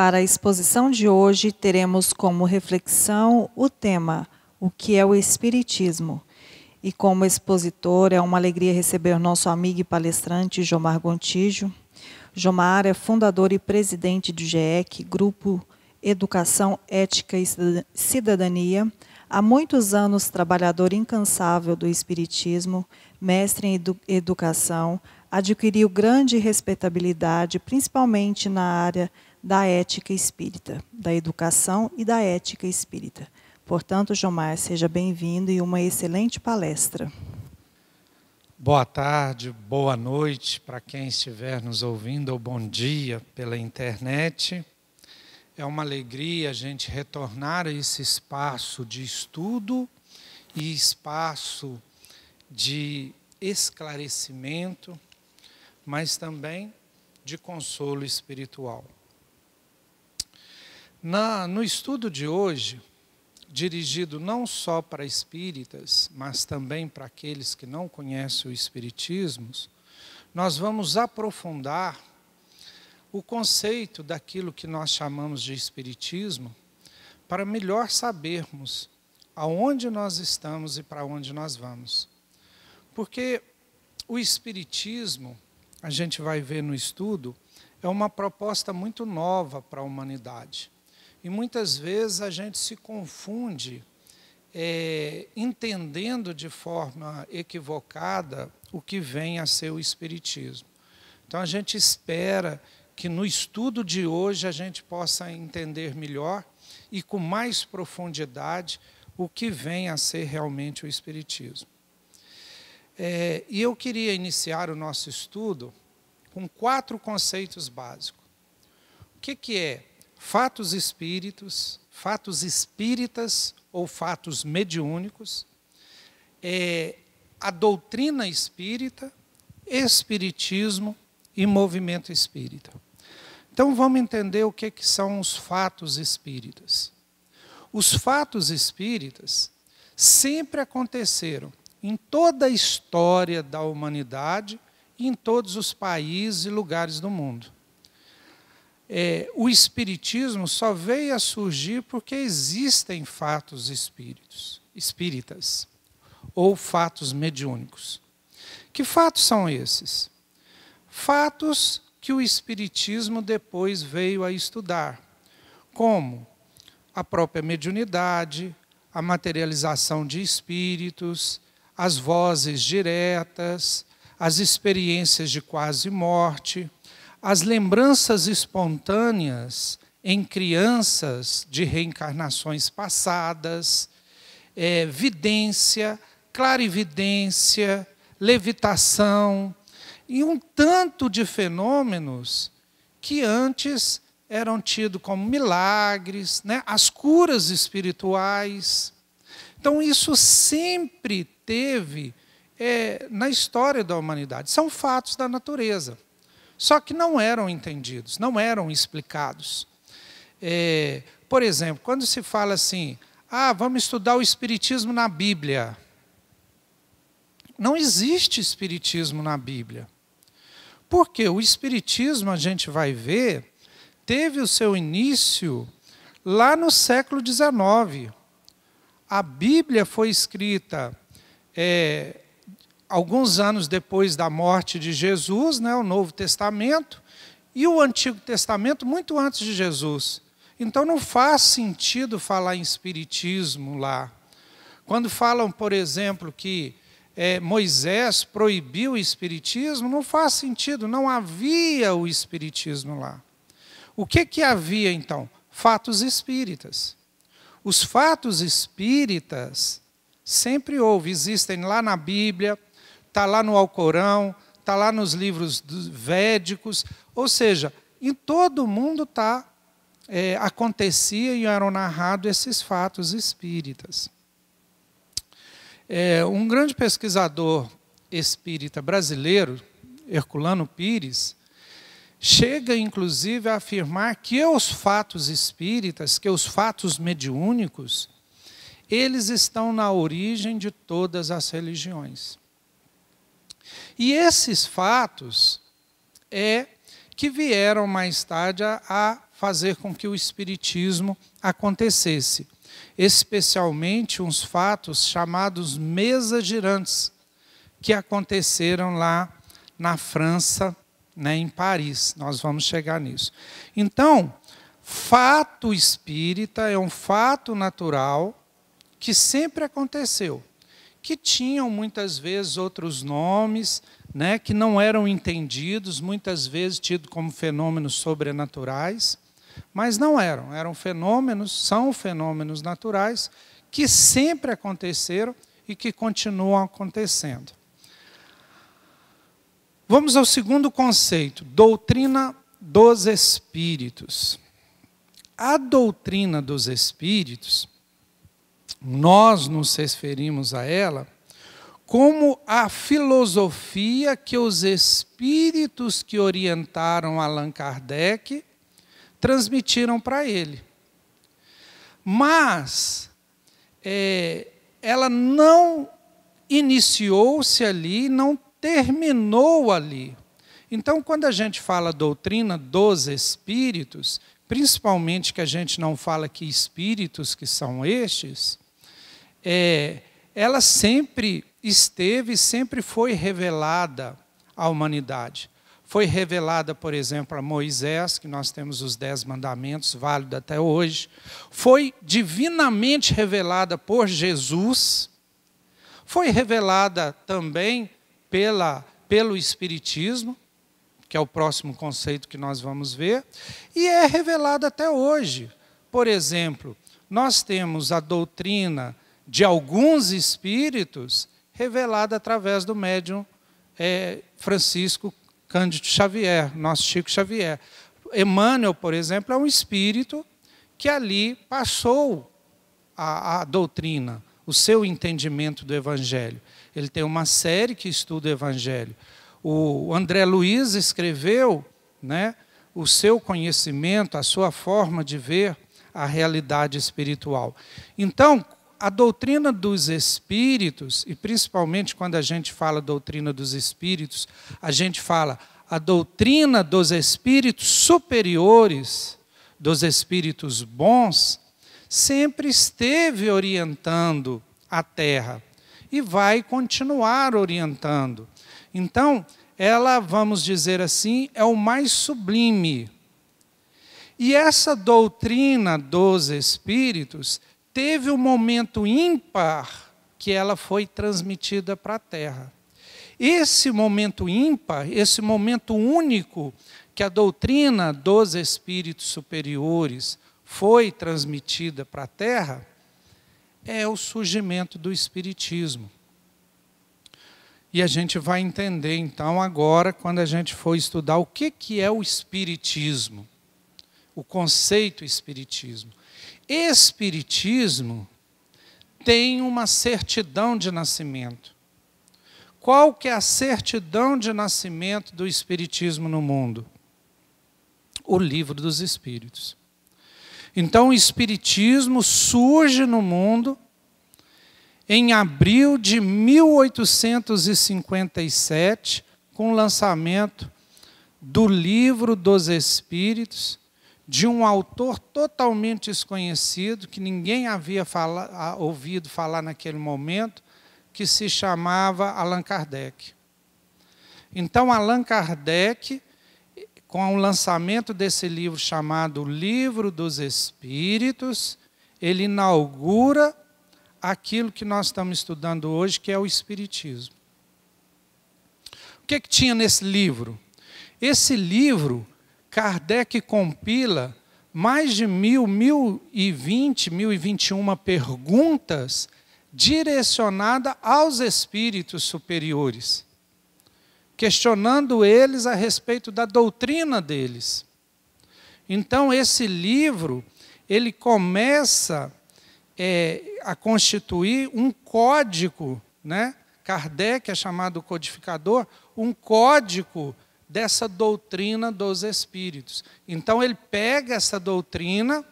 Para a exposição de hoje, teremos como reflexão o tema O que é o Espiritismo? E como expositor, é uma alegria receber nosso amigo e palestrante Jomar Gontijo. Jomar é fundador e presidente do GEC, Grupo Educação, Ética e Cidadania. Há muitos anos trabalhador incansável do Espiritismo, mestre em educação, adquiriu grande respeitabilidade, principalmente na área da ética espírita, da educação e da ética espírita. Portanto, Jomar, seja bem-vindo e uma excelente palestra. Boa tarde, boa noite para quem estiver nos ouvindo, ou bom dia pela internet. É uma alegria a gente retornar a esse espaço de estudo e espaço de esclarecimento, mas também de consolo espiritual. No estudo de hoje, dirigido não só para espíritas, mas também para aqueles que não conhecem o espiritismo, nós vamos aprofundar o conceito daquilo que nós chamamos de espiritismo, para melhor sabermos aonde nós estamos e para onde nós vamos. Porque o espiritismo, a gente vai ver no estudo, é uma proposta muito nova para a humanidade. E muitas vezes a gente se confunde, entendendo de forma equivocada o que vem a ser o espiritismo. Então a gente espera que no estudo de hoje a gente possa entender melhor e com mais profundidade o que vem a ser realmente o espiritismo. E eu queria iniciar o nosso estudo com 4 conceitos básicos. O que é fatos espíritas ou fatos mediúnicos, a doutrina espírita, espiritismo e movimento espírita. Então vamos entender o que são os fatos espíritas. Os fatos espíritas sempre aconteceram em toda a história da humanidade e em todos os países e lugares do mundo. O espiritismo só veio a surgir porque existem fatos espíritas ou fatos mediúnicos. Que fatos são esses? Fatos que o espiritismo depois veio a estudar, como a própria mediunidade, a materialização de espíritos, as vozes diretas, as experiências de quase morte, as lembranças espontâneas em crianças de reencarnações passadas, vidência, clarividência, levitação, e um tanto de fenômenos que antes eram tidos como milagres, né? As curas espirituais. Então isso sempre teve na história da humanidade. São fatos da natureza. Só que não eram entendidos, não eram explicados. Por exemplo, quando se fala assim, vamos estudar o espiritismo na Bíblia. Não existe espiritismo na Bíblia. Porque o espiritismo, a gente vai ver, teve o seu início lá no século XIX. A Bíblia foi escrita alguns anos depois da morte de Jesus, né, o Novo Testamento, e o Antigo Testamento muito antes de Jesus. Então não faz sentido falar em espiritismo lá. Quando falam, por exemplo, que Moisés proibiu o espiritismo, não faz sentido, não havia o espiritismo lá. O que havia então? Fatos espíritas. Os fatos espíritas sempre houve, existem lá na Bíblia, está lá no Alcorão, está lá nos livros védicos, ou seja, em todo o mundo acontecia e eram narrados esses fatos espíritas. Um grande pesquisador espírita brasileiro, Herculano Pires, chega inclusive a afirmar que os fatos espíritas, que os fatos mediúnicos, eles estão na origem de todas as religiões. E esses fatos que vieram mais tarde a fazer com que o espiritismo acontecesse, especialmente uns fatos chamados mesas girantes, que aconteceram lá na França, né, em Paris. Nós vamos chegar nisso. Então, fato espírita é um fato natural que sempre aconteceu, que tinham muitas vezes outros nomes, né, que não eram entendidos, muitas vezes tidos como fenômenos sobrenaturais, mas não eram fenômenos, são fenômenos naturais que sempre aconteceram e que continuam acontecendo. Vamos ao segundo conceito, doutrina dos espíritos. A doutrina dos espíritos, nós nos referimos a ela como a filosofia que os espíritos que orientaram Allan Kardec transmitiram para ele. Mas ela não iniciou-se ali, não terminou ali. Então, quando a gente fala doutrina dos espíritos, principalmente que a gente não fala que espíritos que são estes, ela sempre esteve, sempre foi revelada à humanidade. Foi revelada, por exemplo, a Moisés, que nós temos os 10 mandamentos, válido até hoje. Foi divinamente revelada por Jesus. Foi revelada também pelo Espiritismo, que é o próximo conceito que nós vamos ver, e é revelada até hoje. Por exemplo, nós temos a doutrina de alguns espíritos revelada através do médium Francisco Cândido Xavier, nosso Chico Xavier. Emmanuel, por exemplo, é um espírito que ali passou a doutrina, o seu entendimento do Evangelho. Ele tem uma série que estuda o Evangelho. O André Luiz escreveu, né, o seu conhecimento, a sua forma de ver a realidade espiritual. Então, a doutrina dos espíritos, e principalmente quando a gente fala doutrina dos espíritos, a gente fala a doutrina dos espíritos superiores, dos espíritos bons, sempre esteve orientando a Terra e vai continuar orientando. Então, ela, vamos dizer assim, é o mais sublime. E essa doutrina dos espíritos teve um momento ímpar que ela foi transmitida para a Terra. Esse momento ímpar, esse momento único que a doutrina dos espíritos superiores foi transmitida para a Terra, é o surgimento do Espiritismo. E a gente vai entender, então, agora, quando a gente for estudar o que é o Espiritismo, o conceito Espiritismo. Espiritismo tem uma certidão de nascimento. Qual que é a certidão de nascimento do Espiritismo no mundo? O Livro dos Espíritos. Então, o Espiritismo surge no mundo em abril de 1857, com o lançamento do Livro dos Espíritos, de um autor totalmente desconhecido, que ninguém havia ouvido falar naquele momento, que se chamava Allan Kardec. Então, Allan Kardec, com o lançamento desse livro chamado Livro dos Espíritos, ele inaugura aquilo que nós estamos estudando hoje, que é o Espiritismo. O que tinha nesse livro? Esse livro, Kardec compila mais de 1021 perguntas direcionadas aos espíritos superiores, questionando eles a respeito da doutrina deles. Então, esse livro, ele começa a constituir um código, né? Kardec é chamado codificador, um código dessa doutrina dos espíritos. Então, ele pega essa doutrina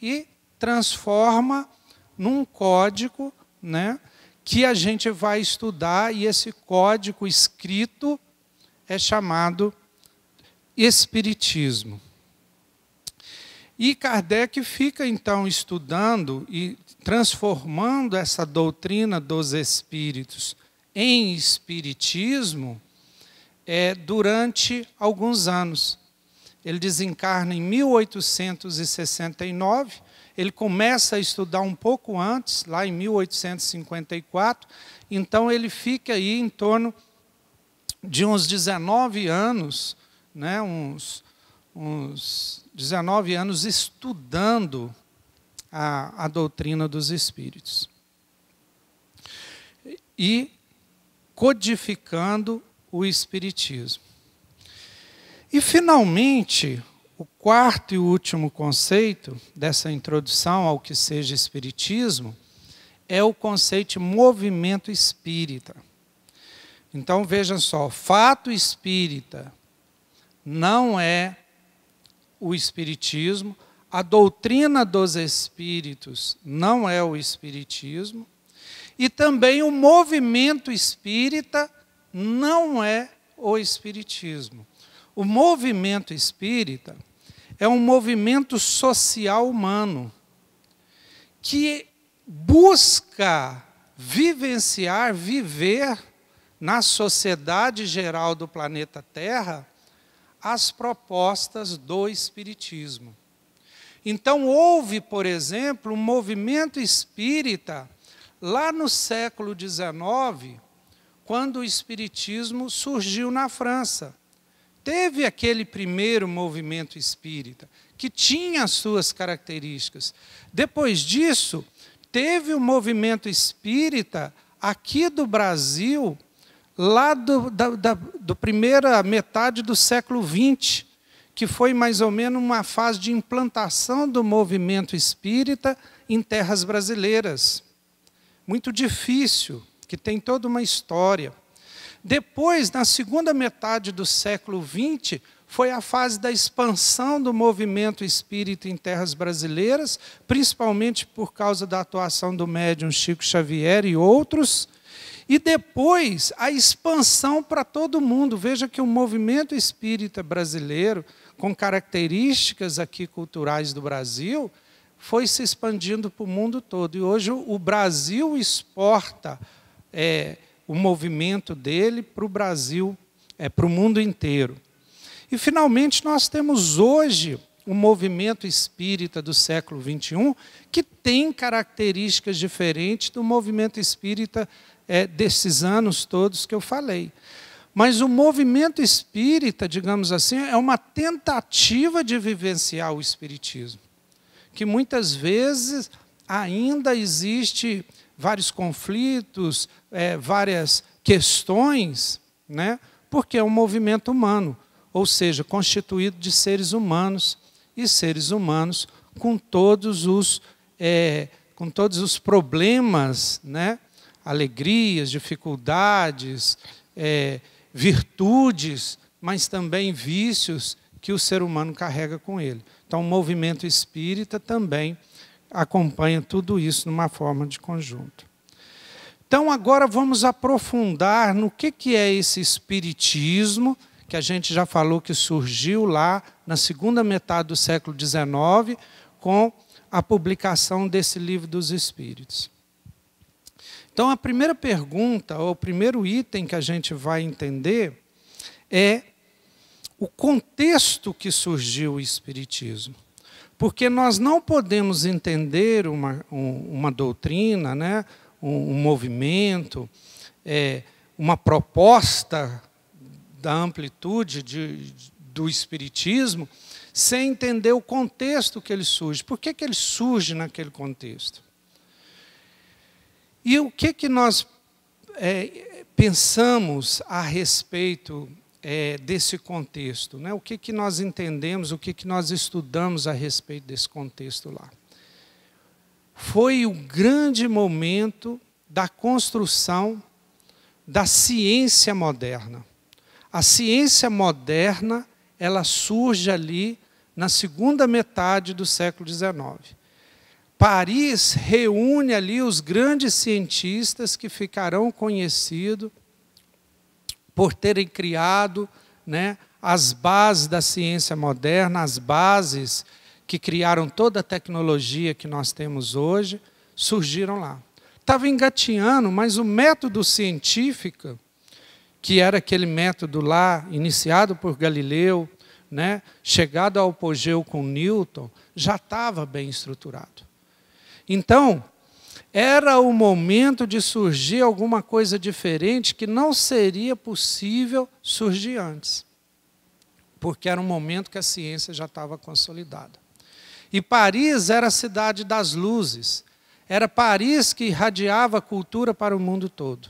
e transforma num código, né, que a gente vai estudar, e esse código escrito é chamado Espiritismo. E Kardec fica, então, estudando e transformando essa doutrina dos espíritos em espiritismo durante alguns anos. Ele desencarna em 1869, ele começa a estudar um pouco antes, lá em 1854, então ele fica aí em torno de uns 19 anos, né, uns 19 anos estudando a doutrina dos espíritos e codificando o espiritismo. E, finalmente, o quarto e último conceito dessa introdução ao que seja espiritismo é o conceito de movimento espírita. Então, vejam só, fato espírita não é o espiritismo, a doutrina dos espíritos não é o espiritismo, e também o movimento espírita não é o espiritismo. O movimento espírita é um movimento social humano que busca vivenciar, viver na sociedade geral do planeta Terra as propostas do espiritismo. Então, houve, por exemplo, um movimento espírita lá no século XIX, quando o espiritismo surgiu na França. Teve aquele primeiro movimento espírita, que tinha as suas características. Depois disso, teve o movimento espírita aqui do Brasil, lá do primeira metade do século XX, que foi mais ou menos uma fase de implantação do movimento espírita em terras brasileiras. Muito difícil, que tem toda uma história. Depois, na segunda metade do século XX, foi a fase da expansão do movimento espírita em terras brasileiras, principalmente por causa da atuação do médium Chico Xavier e outros. E depois, a expansão para todo mundo. Veja que o movimento espírita brasileiro, com características aqui culturais do Brasil, foi se expandindo para o mundo todo. E hoje o Brasil exporta o movimento dele para o Brasil, para o mundo inteiro. E, finalmente, nós temos hoje o movimento espírita do século XXI, que tem características diferentes do movimento espírita desses anos todos que eu falei. Mas o movimento espírita, digamos assim, é uma tentativa de vivenciar o espiritismo, que muitas vezes ainda existe vários conflitos, várias questões, né? Porque é um movimento humano, ou seja, constituído de seres humanos, e seres humanos com todos os problemas, né? Alegrias, dificuldades, virtudes, mas também vícios que o ser humano carrega com ele. Então, o movimento espírita também acompanha tudo isso numa forma de conjunto. Então, agora vamos aprofundar no que é esse espiritismo, que a gente já falou que surgiu lá na segunda metade do século XIX, com a publicação desse Livro dos Espíritos. Então, a primeira pergunta, ou o primeiro item que a gente vai entender é o contexto que surgiu o espiritismo. Porque nós não podemos entender uma doutrina, né, um movimento, uma proposta da amplitude do espiritismo, sem entender o contexto que ele surge. Por que ele surge naquele contexto? E o que nós pensamos a respeito desse contexto, né? O que nós entendemos, o que nós estudamos a respeito desse contexto lá? Foi o grande momento da construção da ciência moderna. A ciência moderna, ela surge ali na segunda metade do século XIX. Paris reúne ali os grandes cientistas que ficarão conhecidos por terem criado, né, as bases da ciência moderna, as bases que criaram toda a tecnologia que nós temos hoje, surgiram lá. Estava engatinhando, mas o método científico, que era aquele método lá, iniciado por Galileu, né, chegado ao apogeu com Newton, já estava bem estruturado. Então, era o momento de surgir alguma coisa diferente que não seria possível surgir antes, porque era um momento que a ciência já estava consolidada. E Paris era a cidade das luzes, era Paris que irradiava a cultura para o mundo todo.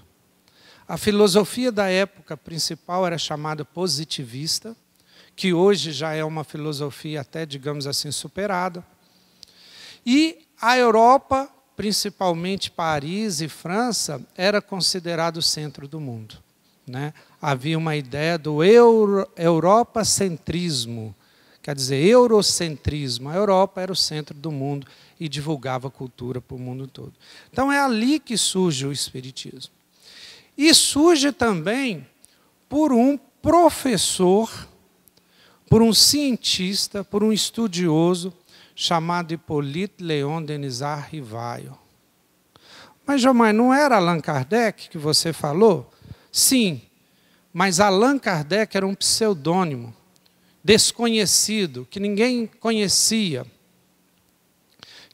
A filosofia da época principal era chamada positivista, que hoje já é uma filosofia até, digamos assim, superada. E a Europa, principalmente Paris e França, era considerado o centro do mundo, né? Havia uma ideia do europacentrismo, quer dizer, eurocentrismo. A Europa era o centro do mundo e divulgava a cultura para o mundo todo. Então é ali que surge o Espiritismo. E surge também por um professor, por um cientista, por um estudioso, chamado Hippolyte Léon Denisard Rivail. Mas, Gilmar, não era Allan Kardec que você falou? Sim, mas Allan Kardec era um pseudônimo, desconhecido, que ninguém conhecia,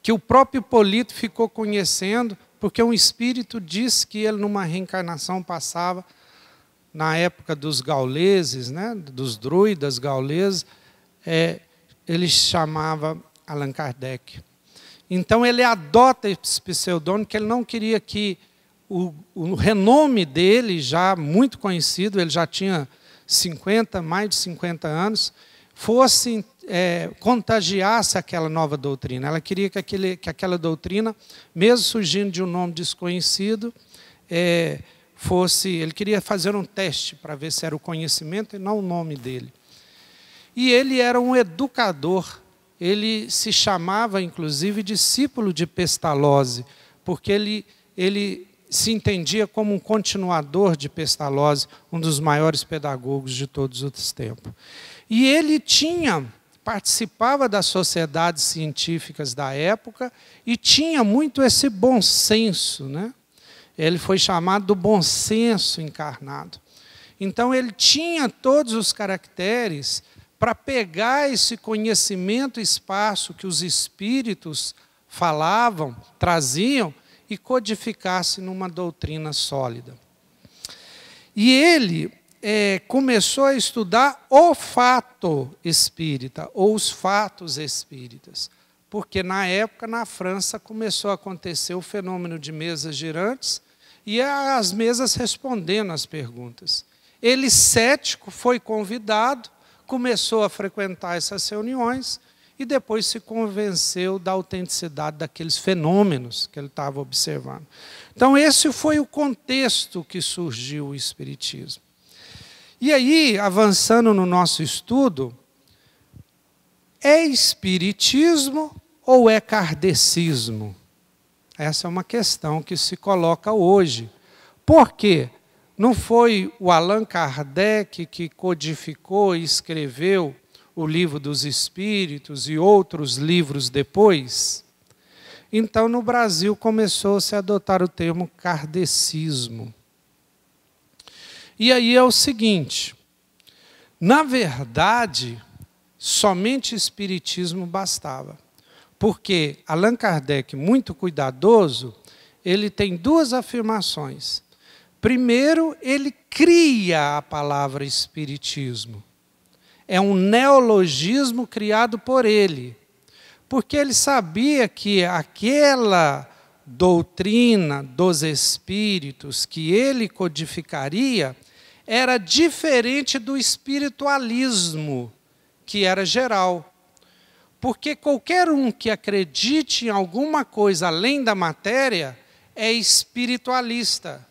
que o próprio Hippolyte ficou conhecendo, porque um espírito disse que ele, numa reencarnação, passava na época dos gauleses, né, dos druidas gauleses, ele chamava Allan Kardec. Então ele adota esse pseudônimo, que ele não queria que o renome dele, já muito conhecido, ele já tinha mais de 50 anos, contagiasse aquela nova doutrina. Ela queria que aquela doutrina, mesmo surgindo de um nome desconhecido, ele queria fazer um teste para ver se era o conhecimento e não o nome dele. E ele era um educador. Ele se chamava, inclusive, discípulo de Pestalozzi, porque ele se entendia como um continuador de Pestalozzi, um dos maiores pedagogos de todos os tempos. E ele participava das sociedades científicas da época e tinha muito esse bom senso, né? Ele foi chamado do bom senso encarnado. Então, ele tinha todos os caracteres para pegar esse conhecimento esparso que os espíritos falavam, traziam, e codificasse numa doutrina sólida. E ele começou a estudar o fato espírita, ou os fatos espíritas, porque na época, na França, começou a acontecer o fenômeno de mesas girantes e as mesas respondendo às perguntas. Ele, cético, foi convidado, começou a frequentar essas reuniões e depois se convenceu da autenticidade daqueles fenômenos que ele estava observando. Então, esse foi o contexto que surgiu o Espiritismo. E aí, avançando no nosso estudo, é Espiritismo ou é kardecismo? Essa é uma questão que se coloca hoje. Por quê? Não foi o Allan Kardec que codificou e escreveu o Livro dos Espíritos e outros livros depois? Então, no Brasil, começou-se a adotar o termo kardecismo. E aí é o seguinte, na verdade, somente Espiritismo bastava. Porque Allan Kardec, muito cuidadoso, ele tem duas afirmações. Primeiro, ele cria a palavra Espiritismo. É um neologismo criado por ele. Porque ele sabia que aquela doutrina dos espíritos que ele codificaria era diferente do espiritualismo, que era geral. Porque qualquer um que acredite em alguma coisa além da matéria é espiritualista.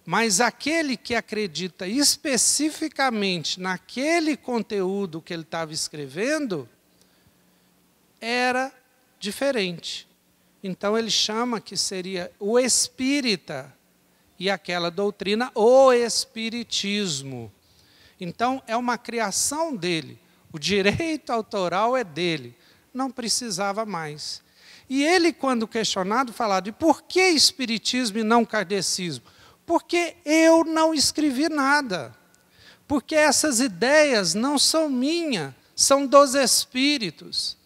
Mas aquele que acredita especificamente naquele conteúdo que ele estava escrevendo, era diferente. Então ele chama que seria o espírita e aquela doutrina, o espiritismo. Então é uma criação dele. O direito autoral é dele, não precisava mais. E ele, quando questionado, falava: e por que espiritismo e não kardecismo? Porque eu não escrevi nada. Porque essas ideias não são minhas, são dos espíritos.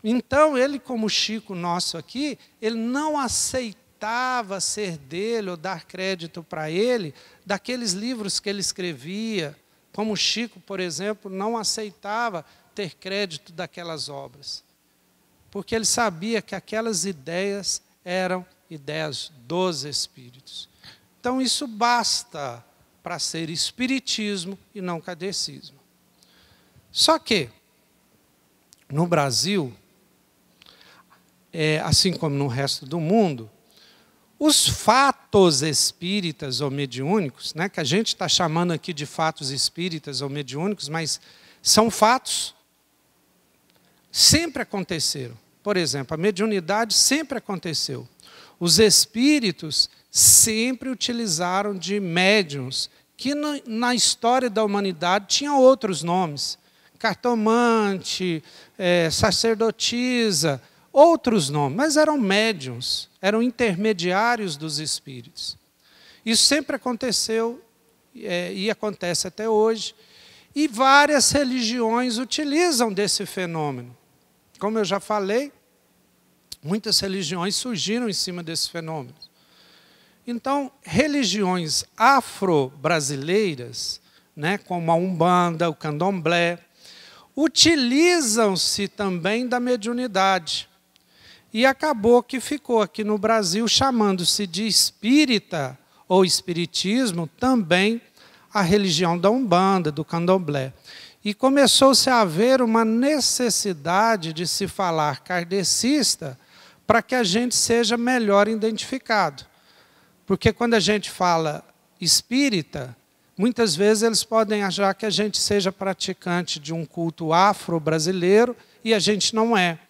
Então, ele, como Chico nosso aqui, ele não aceitava ser dele ou dar crédito para ele daqueles livros que ele escrevia. Como Chico, por exemplo, não aceitava ter crédito daquelas obras. Porque ele sabia que aquelas ideias eram ideias dos espíritos. Então, isso basta para ser espiritismo e não kardecismo. Só que, no Brasil, assim como no resto do mundo, os fatos espíritas ou mediúnicos, né, que a gente está chamando aqui de fatos espíritas ou mediúnicos, mas são fatos, sempre aconteceram. Por exemplo, a mediunidade sempre aconteceu. Os espíritos sempre utilizaram de médiuns, que na história da humanidade tinham outros nomes. Cartomante, sacerdotisa, outros nomes, mas eram médiuns, eram intermediários dos espíritos. Isso sempre aconteceu e acontece até hoje. E várias religiões utilizam desse fenômeno. Como eu já falei, muitas religiões surgiram em cima desse fenômeno. Então, religiões afro-brasileiras, né, como a Umbanda, o Candomblé, utilizam-se também da mediunidade. E acabou que ficou aqui no Brasil chamando-se de espírita ou espiritismo também a religião da Umbanda, do Candomblé. E começou-se a haver uma necessidade de se falar kardecista para que a gente seja melhor identificado. Porque quando a gente fala espírita, muitas vezes eles podem achar que a gente seja praticante de um culto afro-brasileiro e a gente não é.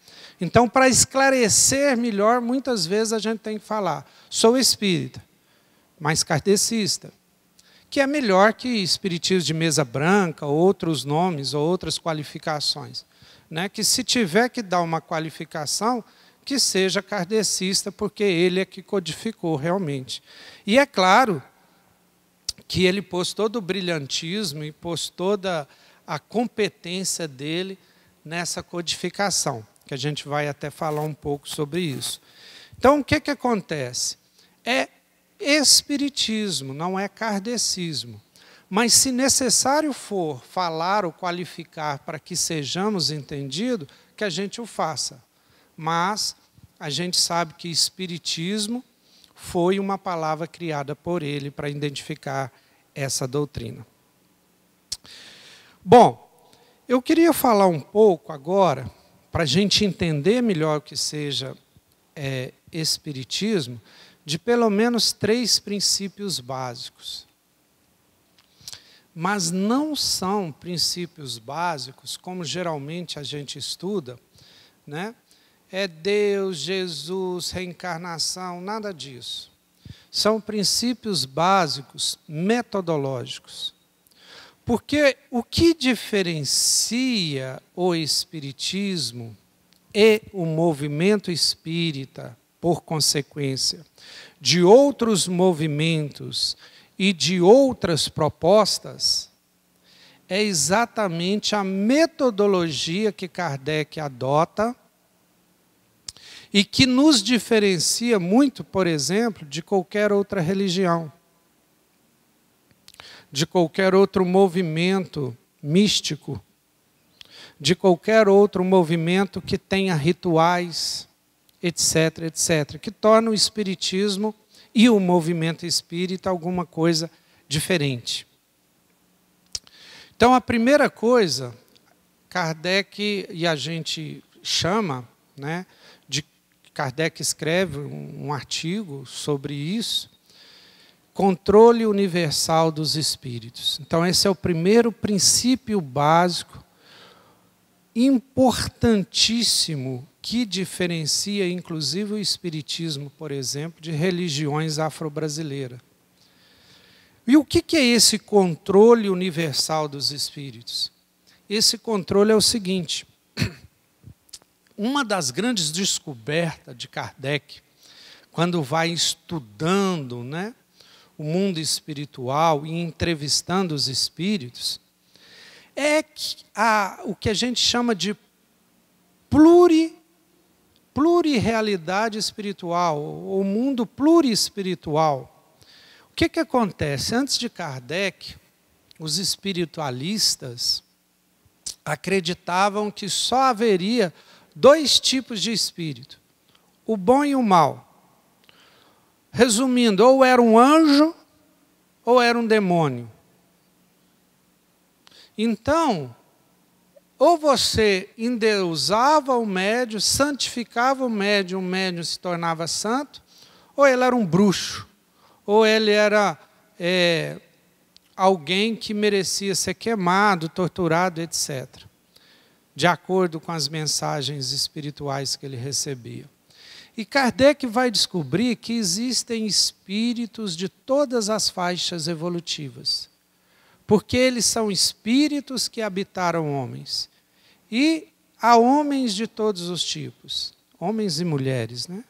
Então, para esclarecer melhor, muitas vezes a gente tem que falar: sou espírita, mas kardecista, que é melhor que espiritismo de mesa branca, outros nomes ou outras qualificações. Né? Que se tiver que dar uma qualificação, que seja kardecista, porque ele é que codificou realmente. E é claro que ele pôs todo o brilhantismo e pôs toda a competência dele nessa codificação, que a gente vai até falar um pouco sobre isso. Então, o que acontece? É espiritismo, não é kardecismo. Mas, se necessário for falar ou qualificar para que sejamos entendidos, que a gente o faça. Mas a gente sabe que espiritismo foi uma palavra criada por ele para identificar essa doutrina. Bom, eu queria falar um pouco agora, para a gente entender melhor o que seja espiritismo, de pelo menos 3 princípios básicos. Mas não são princípios básicos, como geralmente a gente estuda, né? É Deus, Jesus, reencarnação, nada disso. São princípios básicos, metodológicos. Porque o que diferencia o espiritismo e o movimento espírita, por consequência, de outros movimentos e de outras propostas, é exatamente a metodologia que Kardec adota e que nos diferencia muito, por exemplo, de qualquer outra religião, de qualquer outro movimento místico, de qualquer outro movimento que tenha rituais, etc., etc., que torna o espiritismo e o movimento espírita alguma coisa diferente. Então, a primeira coisa, Kardec, e a gente chama, né, Kardec escreve um artigo sobre isso, controle universal dos espíritos. Então, esse é o primeiro princípio básico, importantíssimo, que diferencia, inclusive, o espiritismo, por exemplo, de religiões afro-brasileiras. E o que é esse controle universal dos espíritos? Esse controle é o seguinte: uma das grandes descobertas de Kardec, quando vai estudando, né, o mundo espiritual e entrevistando os espíritos, é que o que a gente chama de plurirealidade espiritual, ou mundo pluriespiritual. O que acontece? Antes de Kardec, os espiritualistas acreditavam que só haveria 2 tipos de espírito, o bom e o mal. Resumindo, ou era um anjo, ou era um demônio. Então, ou você endeusava o médium, santificava o médium se tornava santo, ou ele era um bruxo, ou ele era alguém que merecia ser queimado, torturado, etc., de acordo com as mensagens espirituais que ele recebia. E Kardec vai descobrir que existem espíritos de todas as faixas evolutivas, porque eles são espíritos que habitaram homens. E há homens de todos os tipos, homens e mulheres, né?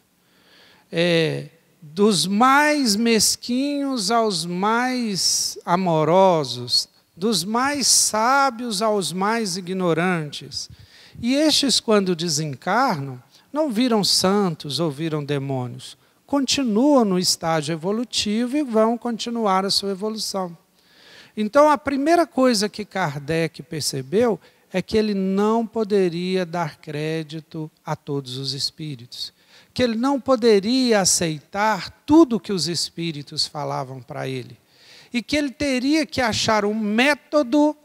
Dos mais mesquinhos aos mais amorosos, dos mais sábios aos mais ignorantes. E estes, quando desencarnam, não viram santos ou viram demônios. Continuam no estágio evolutivo e vão continuar a sua evolução. Então, a primeira coisa que Kardec percebeu é que ele não poderia dar crédito a todos os espíritos. Que ele não poderia aceitar tudo que os espíritos falavam para ele. E que ele teria que achar um método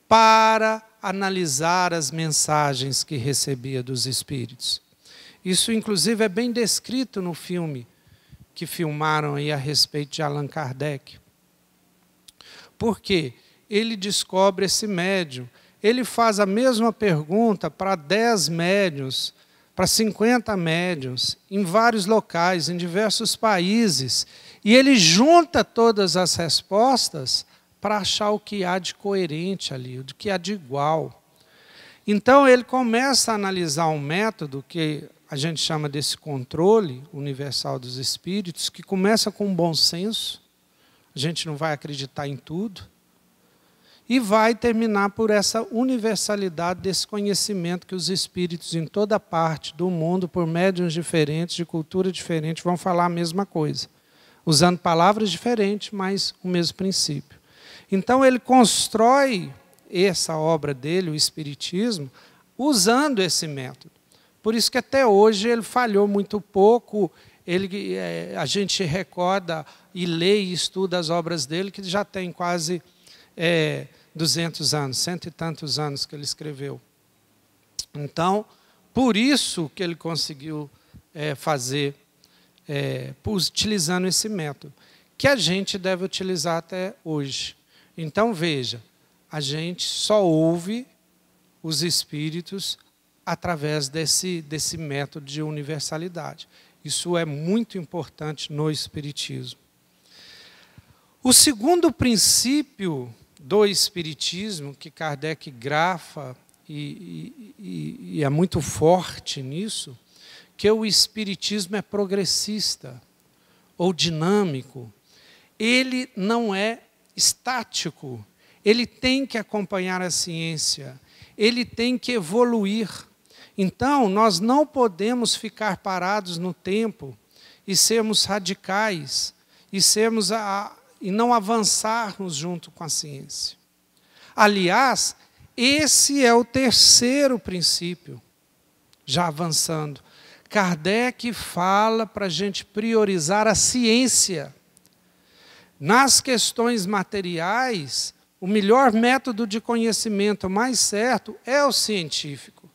para analisar as mensagens que recebia dos espíritos. Isso, inclusive, é bem descrito no filme que filmaram aí a respeito de Allan Kardec. Por quê? Ele descobre esse médium. Ele faz a mesma pergunta para 10 médiuns, para 50 médiuns, em vários locais, em diversos países. E ele junta todas as respostas para achar o que há de coerente ali, o que há de igual. Então, ele começa a analisar um método que a gente chama desse controle universal dos espíritos, que começa com bom senso, a gente não vai acreditar em tudo, e vai terminar por essa universalidade desse conhecimento que os espíritos em toda parte do mundo, por médiuns diferentes, de cultura diferente, vão falar a mesma coisa, usando palavras diferentes, mas o mesmo princípio. Então ele constrói essa obra dele, o Espiritismo, usando esse método. Por isso que até hoje ele falhou muito pouco. A gente recorda e lê e estuda as obras dele, que já tem quase 200 anos, 100 e tantos anos que ele escreveu. Então, por isso que ele conseguiu fazer, utilizando esse método, que a gente deve utilizar até hoje. Então, veja, a gente só ouve os espíritos através desse método de universalidade. Isso é muito importante no Espiritismo. O segundo princípio do Espiritismo, que Kardec grafa, e é muito forte nisso, que o Espiritismo é progressista, ou dinâmico. Ele não é estático, ele tem que acompanhar a ciência, ele tem que evoluir. Então, nós não podemos ficar parados no tempo e sermos radicais, e não avançarmos junto com a ciência. Aliás, esse é o terceiro princípio, já avançando. Kardec fala para a gente priorizar a ciência. Nas questões materiais, o melhor método de conhecimento mais certo é o científico.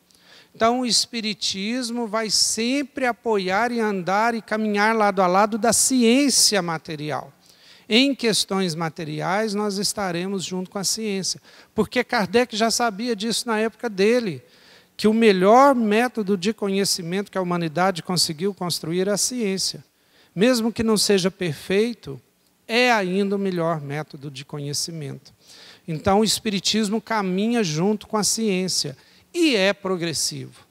Então, o Espiritismo vai sempre apoiar e andar e caminhar lado a lado da ciência material. Em questões materiais, nós estaremos junto com a ciência. Porque Kardec já sabia disso na época dele, que o melhor método de conhecimento que a humanidade conseguiu construir é a ciência. Mesmo que não seja perfeito, é ainda o melhor método de conhecimento. Então, o Espiritismo caminha junto com a ciência e é progressivo.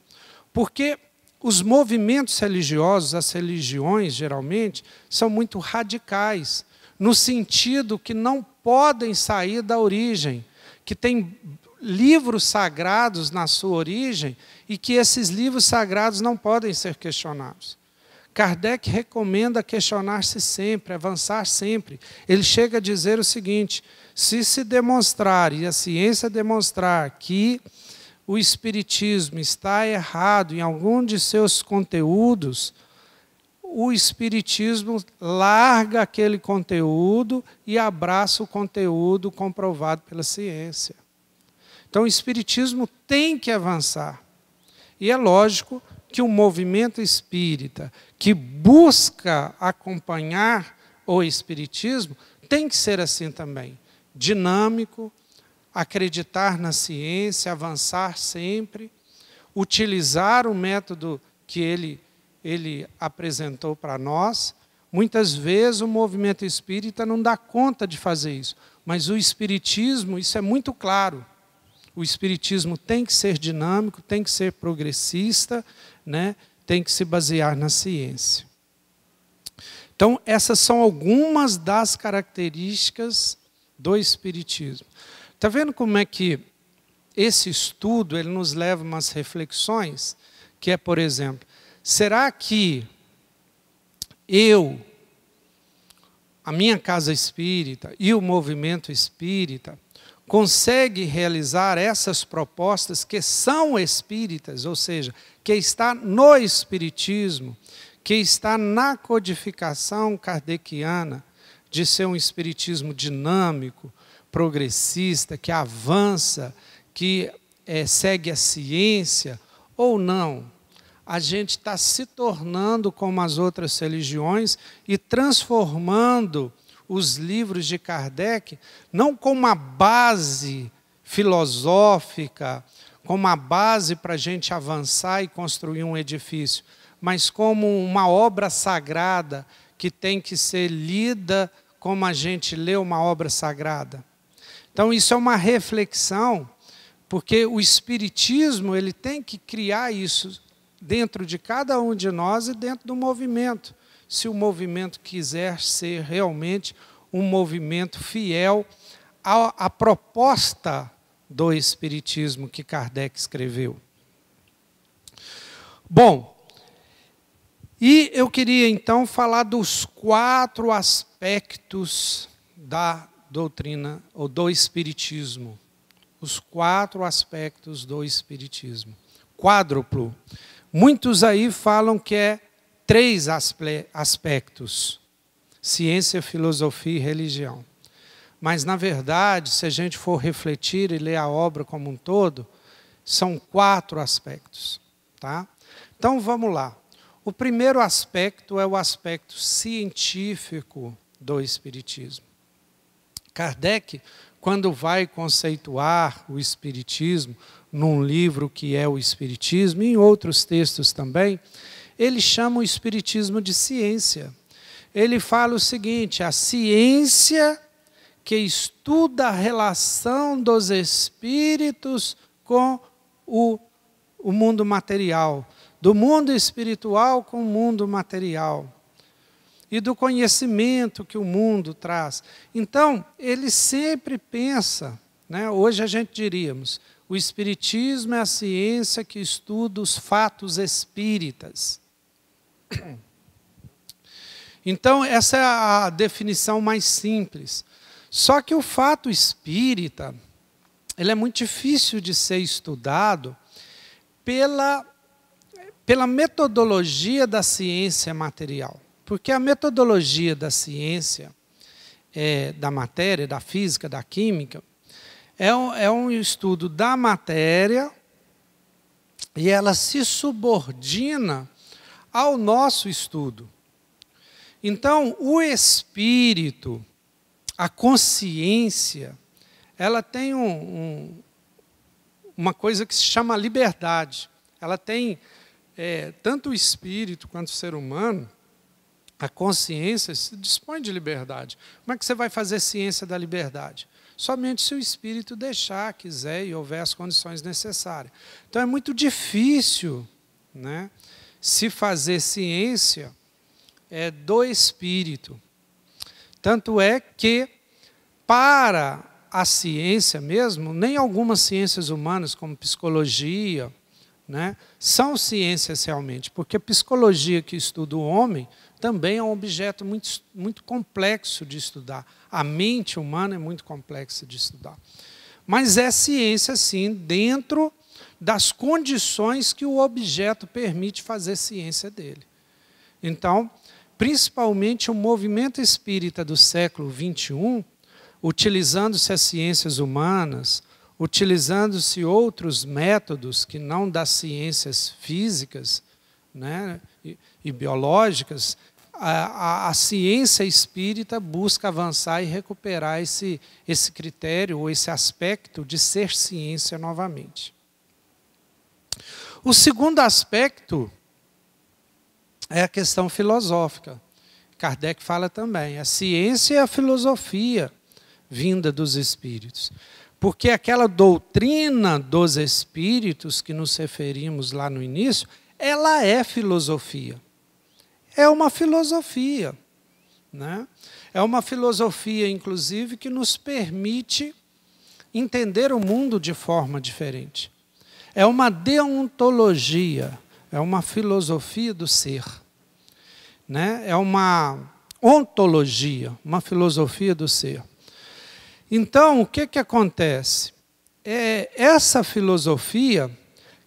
Porque os movimentos religiosos, as religiões, geralmente, são muito radicais, no sentido que não podem sair da origem, que tem livros sagrados na sua origem e que esses livros sagrados não podem ser questionados. Kardec recomenda questionar-se sempre, avançar sempre. Ele chega a dizer o seguinte: se demonstrar, e a ciência demonstrar, que o Espiritismo está errado em algum de seus conteúdos, o Espiritismo larga aquele conteúdo e abraça o conteúdo comprovado pela ciência. Então o Espiritismo tem que avançar. E é lógico que o movimento espírita que busca acompanhar o Espiritismo tem que ser assim também, dinâmico, acreditar na ciência, avançar sempre, utilizar o método que ele apresentou para nós. Muitas vezes o movimento espírita não dá conta de fazer isso, mas o Espiritismo, isso é muito claro. O Espiritismo tem que ser dinâmico, tem que ser progressista, né? Tem que se basear na ciência. Então, essas são algumas das características do Espiritismo. Está vendo como é que esse estudo ele nos leva a umas reflexões? Que é, por exemplo, será que a minha casa espírita e o movimento espírita consegue realizar essas propostas que são espíritas, ou seja, que está no Espiritismo, que está na codificação kardeciana de ser um espiritismo dinâmico, progressista, que avança, que segue a ciência, ou não? A gente está se tornando como as outras religiões e transformando os livros de Kardec não como uma base filosófica, como uma base para a gente avançar e construir um edifício, mas como uma obra sagrada que tem que ser lida como a gente lê uma obra sagrada. Então isso é uma reflexão, porque o Espiritismo ele tem que criar isso dentro de cada um de nós e dentro do movimento, se o movimento quiser ser realmente um movimento fiel à proposta do Espiritismo que Kardec escreveu. Bom, e eu queria então falar dos 4 aspectos da doutrina ou do Espiritismo. Os 4 aspectos do Espiritismo. Quádruplo. Muitos aí falam que é 3 aspectos: ciência, filosofia e religião. Mas, na verdade, se a gente for refletir e ler a obra como um todo, são 4 aspectos. Tá? Então, vamos lá. O primeiro aspecto é o aspecto científico do Espiritismo. Kardec, quando vai conceituar o Espiritismo, num livro que é o Espiritismo, e em outros textos também, ele chama o Espiritismo de ciência. Ele fala o seguinte: a ciência que estuda a relação dos espíritos com o mundo material, do mundo espiritual com o mundo material, e do conhecimento que o mundo traz. Então, ele sempre pensa, né, hoje a gente diríamos, o Espiritismo é a ciência que estuda os fatos espíritas. Então, essa é a definição mais simples. Só que o fato espírita, ele é muito difícil de ser estudado pela metodologia da ciência material. Porque a metodologia da ciência, da matéria, da física, da química, é um estudo da matéria e ela se subordina ao nosso estudo. Então, o espírito, a consciência, ela tem uma coisa que se chama liberdade. Ela tem, tanto o espírito quanto o ser humano, a consciência se dispõe de liberdade. Como é que você vai fazer ciência da liberdade? Somente se o espírito deixar, quiser e houver as condições necessárias. Então é muito difícil, né, se fazer ciência do espírito. Tanto é que, para a ciência mesmo, nem algumas ciências humanas, como psicologia, né, são ciências realmente, porque a psicologia que estuda o homem também é um objeto muito complexo de estudar. A mente humana é muito complexa de estudar. Mas é ciência, sim, dentro das condições que o objeto permite fazer ciência dele. Então, principalmente o movimento espírita do século XXI, utilizando-se as ciências humanas, utilizando-se outros métodos que não das ciências físicas, né, e biológicas, a ciência espírita busca avançar e recuperar esse critério ou esse aspecto de ser ciência novamente. O segundo aspecto é a questão filosófica. Kardec fala também, a ciência e a filosofia vinda dos espíritos. Porque aquela doutrina dos espíritos que nos referimos lá no início, ela é filosofia. É uma filosofia, né? É uma filosofia, inclusive, que nos permite entender o mundo de forma diferente. É uma deontologia, é uma filosofia do ser, né? É uma ontologia, uma filosofia do ser. Então, o que acontece? Essa filosofia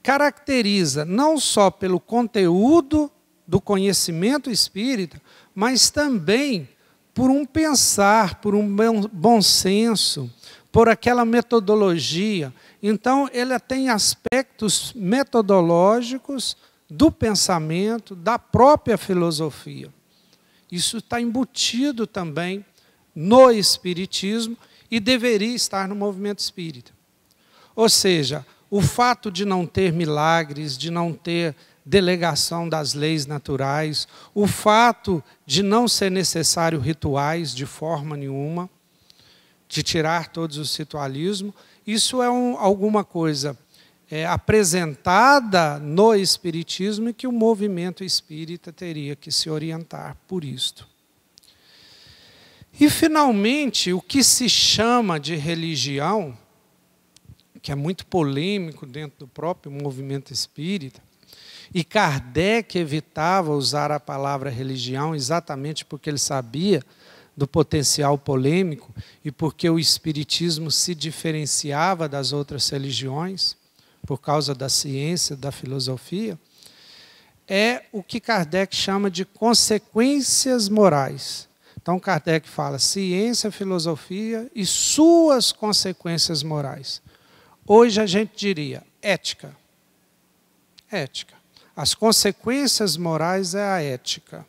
caracteriza não só pelo conteúdo do conhecimento espírita, mas também por um pensar, por um bom senso, por aquela metodologia. Então, ela tem aspectos metodológicos do pensamento, da própria filosofia. Isso está embutido também no espiritismo e deveria estar no movimento espírita. Ou seja, o fato de não ter milagres, de não ter delegação das leis naturais, o fato de não ser necessário rituais de forma nenhuma, de tirar todos os ritualismos, isso é alguma coisa apresentada no espiritismo e que o movimento espírita teria que se orientar por isto. E, finalmente, o que se chama de religião, que é muito polêmico dentro do próprio movimento espírita, e Kardec evitava usar a palavra religião exatamente porque ele sabia do potencial polêmico e porque o espiritismo se diferenciava das outras religiões, por causa da ciência, da filosofia, é o que Kardec chama de consequências morais. Então, Kardec fala ciência, filosofia e suas consequências morais. Hoje a gente diria ética. Ética. As consequências morais é a ética.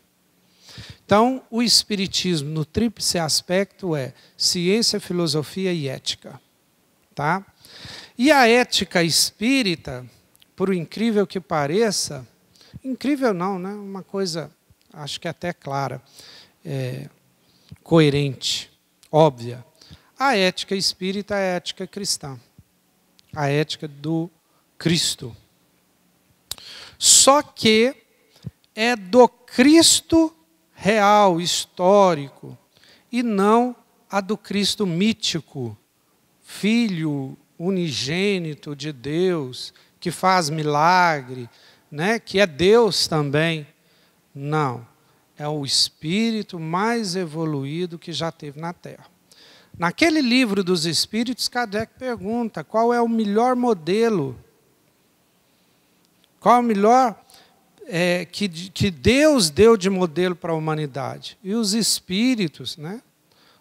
Então, o espiritismo, no tríplice aspecto, é ciência, filosofia e ética. Tá? E a ética espírita, por incrível que pareça, incrível não, né? Uma coisa, acho que até clara, coerente, óbvia. A ética espírita é a ética cristã, a ética do Cristo. Só que é do Cristo real, histórico, e não a do Cristo mítico, Filho unigênito de Deus, que faz milagre, né? Que é Deus também. Não, é o espírito mais evoluído que já teve na Terra. Naquele livro dos Espíritos, Kardec pergunta qual é o melhor modelo, qual é o melhor que Deus deu de modelo para a humanidade. E os Espíritos, né?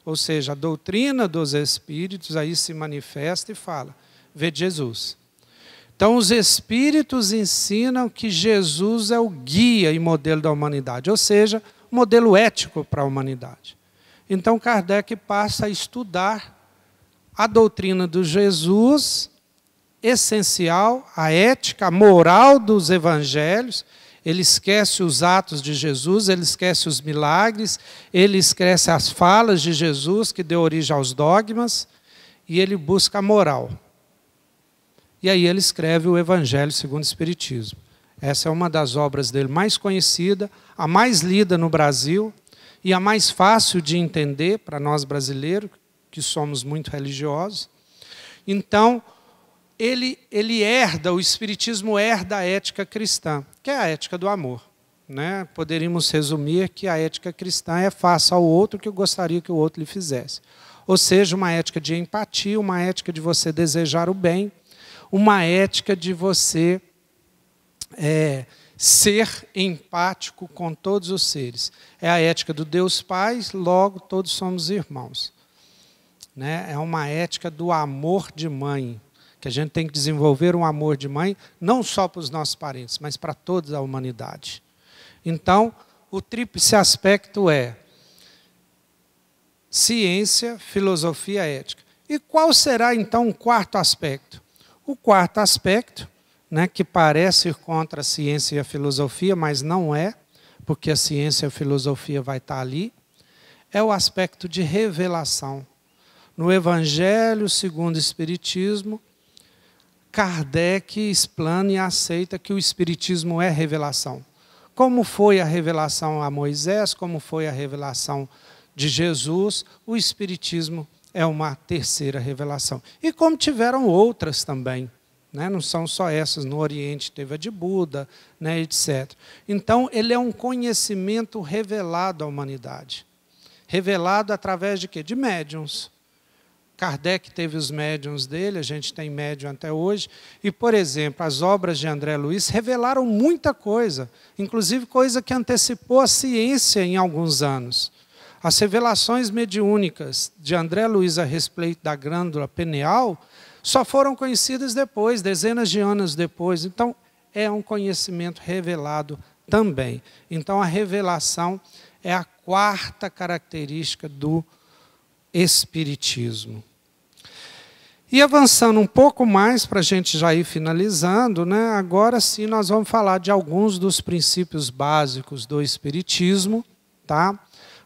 Ou seja, a doutrina dos Espíritos aí se manifesta e fala, vê Jesus. Então, os Espíritos ensinam que Jesus é o guia e modelo da humanidade, ou seja, modelo ético para a humanidade. Então, Kardec passa a estudar a doutrina do Jesus, essencial, a ética, a moral dos evangelhos. Ele esquece os atos de Jesus, ele esquece os milagres, ele esquece as falas de Jesus, que deu origem aos dogmas, e ele busca a moral. E aí ele escreve o Evangelho segundo o Espiritismo. Essa é uma das obras dele mais conhecida, a mais lida no Brasil e a mais fácil de entender para nós brasileiros, que somos muito religiosos. Então, o Espiritismo herda a ética cristã, que é a ética do amor. Né? Poderíamos resumir que a ética cristã é faça ao outro o que eu gostaria que o outro lhe fizesse. Ou seja, uma ética de empatia, uma ética de você desejar o bem, uma ética de você ser empático com todos os seres. É a ética do Deus Pai, logo todos somos irmãos. Né? É uma ética do amor de mãe, que a gente tem que desenvolver um amor de mãe, não só para os nossos parentes, mas para toda a humanidade. Então, o tríplice aspecto é ciência, filosofia, ética. E qual será, então, o quarto aspecto? O quarto aspecto, né, que parece ir contra a ciência e a filosofia, mas não é, porque a ciência e a filosofia vai estar ali, é o aspecto de revelação. No Evangelho segundo o Espiritismo, Kardec explana e aceita que o Espiritismo é revelação. Como foi a revelação a Moisés, como foi a revelação de Jesus, o Espiritismo é uma terceira revelação. E como tiveram outras também. Né? Não são só essas, no Oriente teve a de Buda, né, etc. Então, ele é um conhecimento revelado à humanidade. Revelado através de quê? De médiuns. Kardec teve os médiuns dele, a gente tem médium até hoje. E, por exemplo, as obras de André Luiz revelaram muita coisa, inclusive coisa que antecipou a ciência em alguns anos. As revelações mediúnicas de André Luiz a respeito da glândula pineal só foram conhecidas depois, dezenas de anos depois. Então, é um conhecimento revelado também. Então, a revelação é a quarta característica do Espiritismo. E avançando um pouco mais, para a gente já ir finalizando, né? Agora sim nós vamos falar de alguns dos princípios básicos do Espiritismo, tá?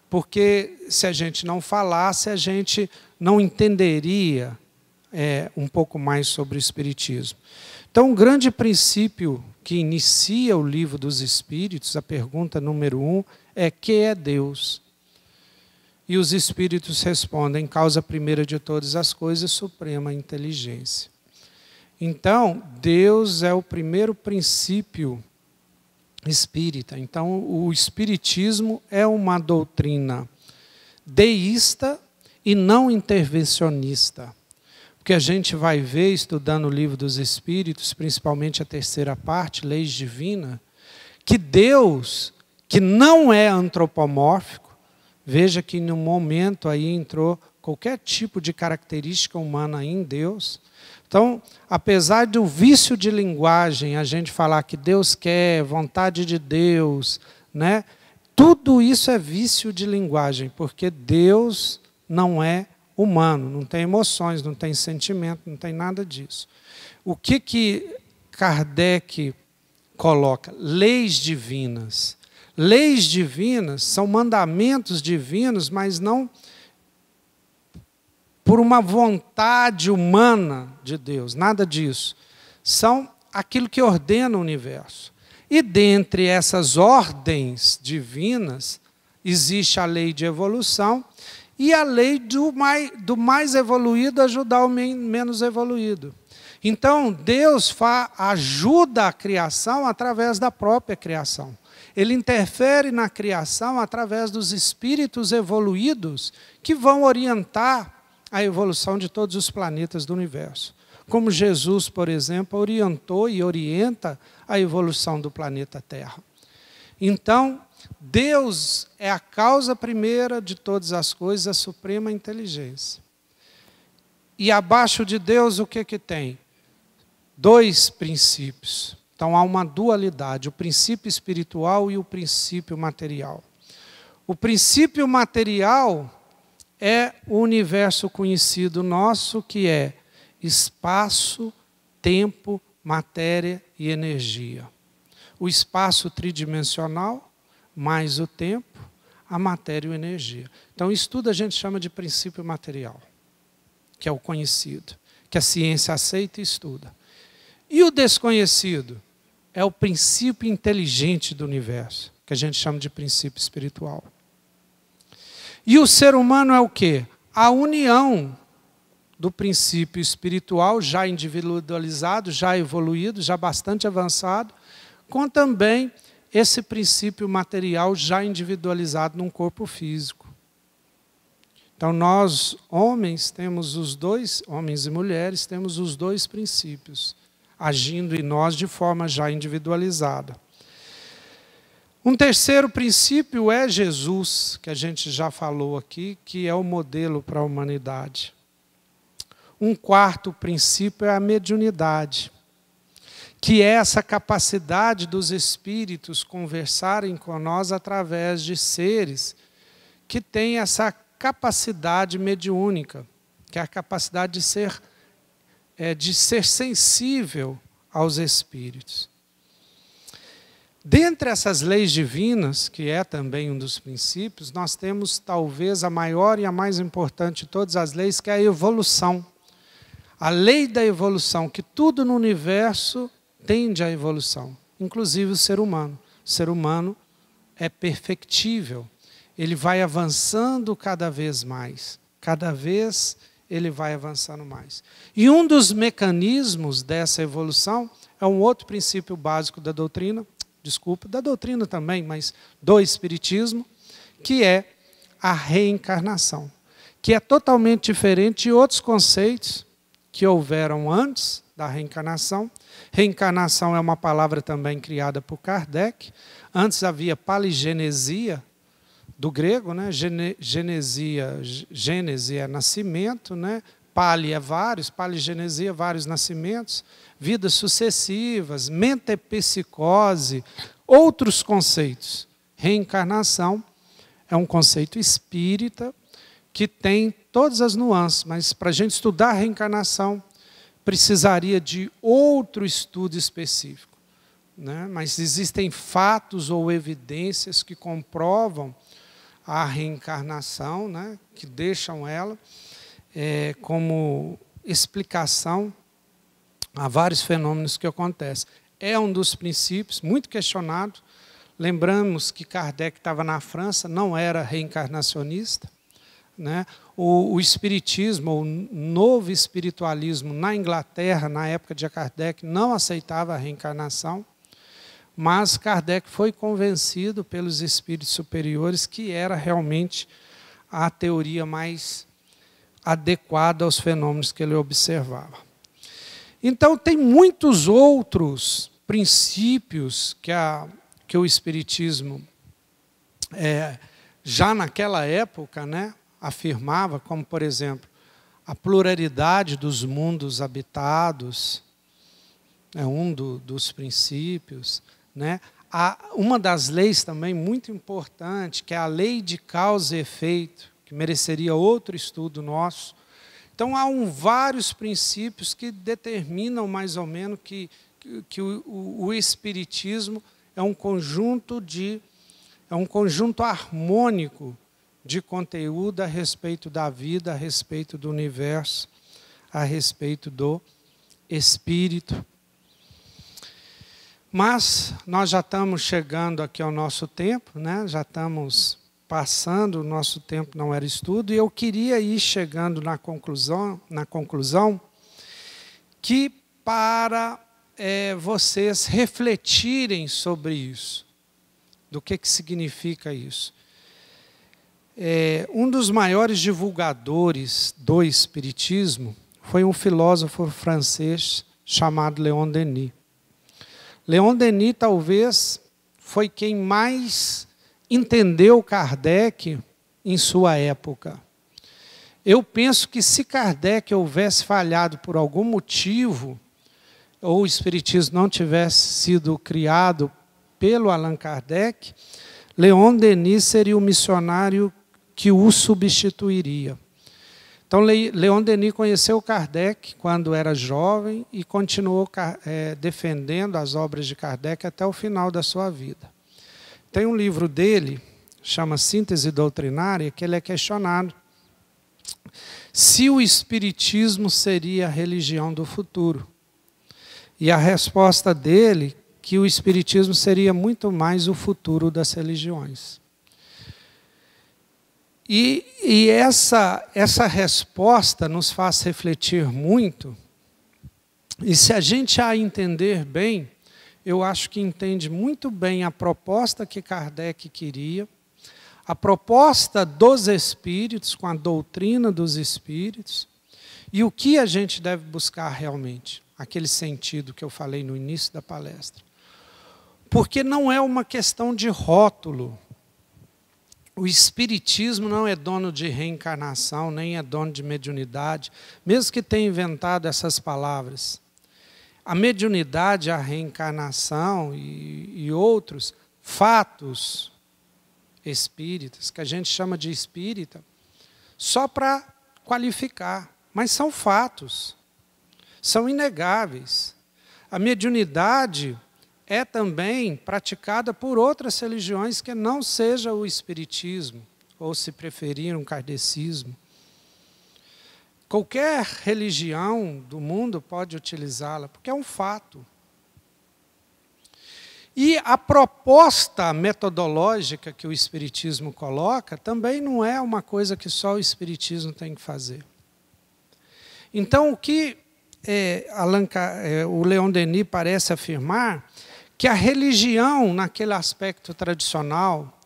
Porque se a gente não falasse, a gente não entenderia um pouco mais sobre o Espiritismo. Então, um grande princípio que inicia o Livro dos Espíritos, a pergunta número 1, é: que é Deus? E os Espíritos respondem: causa primeira de todas as coisas, suprema inteligência. Então, Deus é o primeiro princípio espírita. Então, o Espiritismo é uma doutrina deísta e não intervencionista. Porque a gente vai ver, estudando o Livro dos Espíritos, principalmente a terceira parte, Leis Divinas, que Deus, que não é antropomórfico, veja que no momento aí entrou qualquer tipo de característica humana em Deus. Então, apesar do vício de linguagem, a gente falar que Deus quer, vontade de Deus, né? Tudo isso é vício de linguagem, porque Deus não é humano, não tem emoções, não tem sentimento, não tem nada disso. O que Kardec coloca? Leis divinas. Leis divinas são mandamentos divinos, mas não por uma vontade humana de Deus, nada disso. São aquilo que ordena o universo. E dentre essas ordens divinas, existe a lei de evolução e a lei do mais evoluído ajudar o menos evoluído. Então, Deus ajuda a criação através da própria criação. Ele interfere na criação através dos espíritos evoluídos que vão orientar a evolução de todos os planetas do universo. Como Jesus, por exemplo, orientou e orienta a evolução do planeta Terra. Então, Deus é a causa primeira de todas as coisas, a suprema inteligência. E abaixo de Deus, o que tem? Dois princípios. Então, há uma dualidade, o princípio espiritual e o princípio material. O princípio material é o universo conhecido nosso, que é espaço, tempo, matéria e energia. O espaço tridimensional, mais o tempo, a matéria e a energia. Então, isso tudo a gente chama de princípio material, que é o conhecido, que a ciência aceita e estuda. E o desconhecido? é o princípio inteligente do universo, que a gente chama de princípio espiritual. E o ser humano é o quê? A união do princípio espiritual, já individualizado, já evoluído, já bastante avançado, com também esse princípio material já individualizado num corpo físico. Então nós, homens, temos os dois, homens e mulheres, temos os dois princípios, agindo em nós de forma já individualizada. Um terceiro princípio é Jesus, que a gente já falou aqui, que é o modelo para a humanidade. Um quarto princípio é a mediunidade, que é essa capacidade dos espíritos conversarem com nós através de seres que têm essa capacidade mediúnica, que é a capacidade de ser sensível aos espíritos. Dentre essas leis divinas, que é também um dos princípios, nós temos talvez a maior e a mais importante de todas as leis, que é a evolução. A lei da evolução, que tudo no universo tende à evolução, inclusive o ser humano. O ser humano é perfectível, ele vai avançando cada vez mais, cada vez ele vai avançando mais. E um dos mecanismos dessa evolução é um outro princípio básico da doutrina, da doutrina também, mas do Espiritismo, que é a reencarnação, que é totalmente diferente de outros conceitos que houveram antes da reencarnação. Reencarnação é uma palavra também criada por Kardec. Antes havia paligenesia, do grego, né? Gênese é nascimento, né? Pali é vários, paligenesia, vários nascimentos, vidas sucessivas, metempsicose, outros conceitos. Reencarnação é um conceito espírita que tem todas as nuances, mas para a gente estudar a reencarnação, precisaria de outro estudo específico, né? Mas existem fatos ou evidências que comprovam a reencarnação, né? Que deixam ela como explicação a vários fenômenos que acontecem. É um dos princípios, muito questionado. Lembramos que Kardec estava na França, não era reencarnacionista, né? O espiritismo, o novo espiritualismo na Inglaterra, na época de Kardec, não aceitava a reencarnação, mas Kardec foi convencido pelos espíritos superiores que era realmente a teoria mais adequada aos fenômenos que ele observava. Então, tem muitos outros princípios que o Espiritismo, já naquela época, né, afirmava, como, por exemplo, a pluralidade dos mundos habitados, é um dos princípios, né? Uma das leis também muito importante, que é a lei de causa e efeito, que mereceria outro estudo nosso. Então, há vários princípios que determinam mais ou menos que o Espiritismo é um conjunto harmônico de conteúdo a respeito da vida, a respeito do universo, a respeito do Espírito. Mas nós já estamos chegando aqui ao nosso tempo, né? Já estamos passando, o nosso tempo não era estudo, e eu queria ir chegando na conclusão que para vocês refletirem sobre isso, do que significa isso. Um dos maiores divulgadores do Espiritismo foi um filósofo francês chamado Leon Denis. Leon Denis talvez foi quem mais entendeu Kardec em sua época. Eu penso que se Kardec houvesse falhado por algum motivo, ou o Espiritismo não tivesse sido criado pelo Allan Kardec, Leon Denis seria o missionário que o substituiria. Então, Leon Denis conheceu Kardec quando era jovem e continuou defendendo as obras de Kardec até o final da sua vida. Tem um livro dele, chama Síntese Doutrinária, que ele é questionado se o Espiritismo seria a religião do futuro. E a resposta dele, que o Espiritismo seria muito mais o futuro das religiões. E essa resposta nos faz refletir muito, e se a gente a entender bem, eu acho que entende muito bem a proposta que Kardec queria, a proposta dos espíritos, com a doutrina dos espíritos, e o que a gente deve buscar realmente, aquele sentido que eu falei no início da palestra. Porque não é uma questão de rótulo. O Espiritismo não é dono de reencarnação, nem é dono de mediunidade, mesmo que tenha inventado essas palavras. A mediunidade, a reencarnação e outros fatos espíritas, que a gente chama de espírita, só para qualificar, mas são fatos, são inegáveis. A mediunidade é também praticada por outras religiões que não seja o Espiritismo, ou se preferir um kardecismo. Qualquer religião do mundo pode utilizá-la, porque é um fato. E a proposta metodológica que o Espiritismo coloca também não é uma coisa que só o Espiritismo tem que fazer. Então, o que o Leon Denis parece afirmar, que a religião, naquele aspecto tradicional,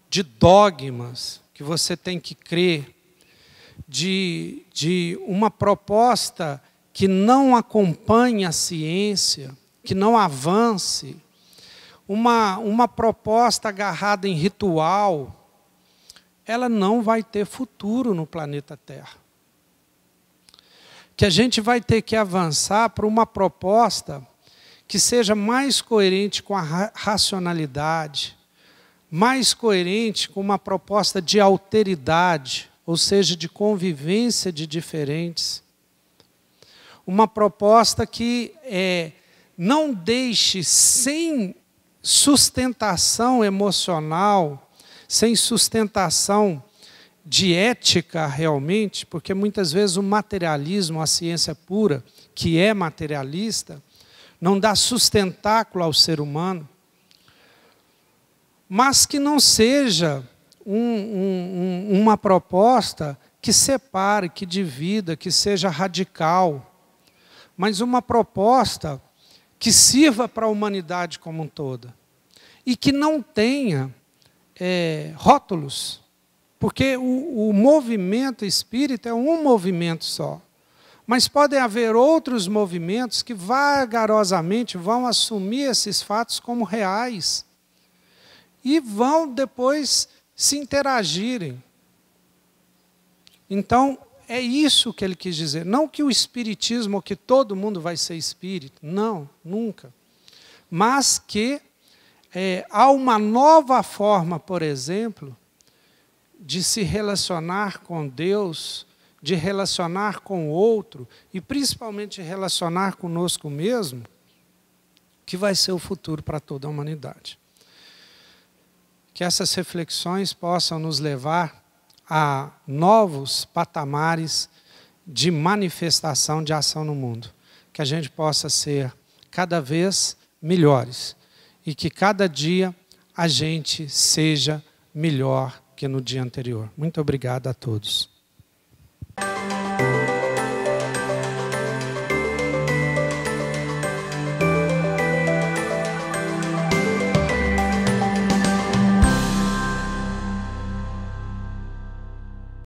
de dogmas, que você tem que crer, de uma proposta que não acompanhe a ciência, que não avance, uma proposta agarrada em ritual, ela não vai ter futuro no planeta Terra. Que a gente vai ter que avançar para uma proposta que seja mais coerente com a racionalidade, mais coerente com uma proposta de alteridade, ou seja, de convivência de diferentes. Uma proposta que não deixe sem sustentação emocional, sem sustentação de ética realmente, porque muitas vezes o materialismo, a ciência pura, que é materialista, não dá sustentáculo ao ser humano, mas que não seja uma proposta que separe, que divida, que seja radical, mas uma proposta que sirva para a humanidade como um toda e que não tenha rótulos, porque o movimento espírita é um movimento só, mas podem haver outros movimentos que vagarosamente vão assumir esses fatos como reais e vão depois se interagirem. Então, é isso que ele quis dizer. Não que o espiritismo, ou que todo mundo vai ser espírita. Não, nunca. Mas que há uma nova forma, por exemplo, de se relacionar com Deus, de relacionar com o outro, e principalmente de relacionar conosco mesmo, que vai ser o futuro para toda a humanidade. Que essas reflexões possam nos levar a novos patamares de manifestação de ação no mundo. Que a gente possa ser cada vez melhores e que cada dia a gente seja melhor que no dia anterior. Muito obrigado a todos.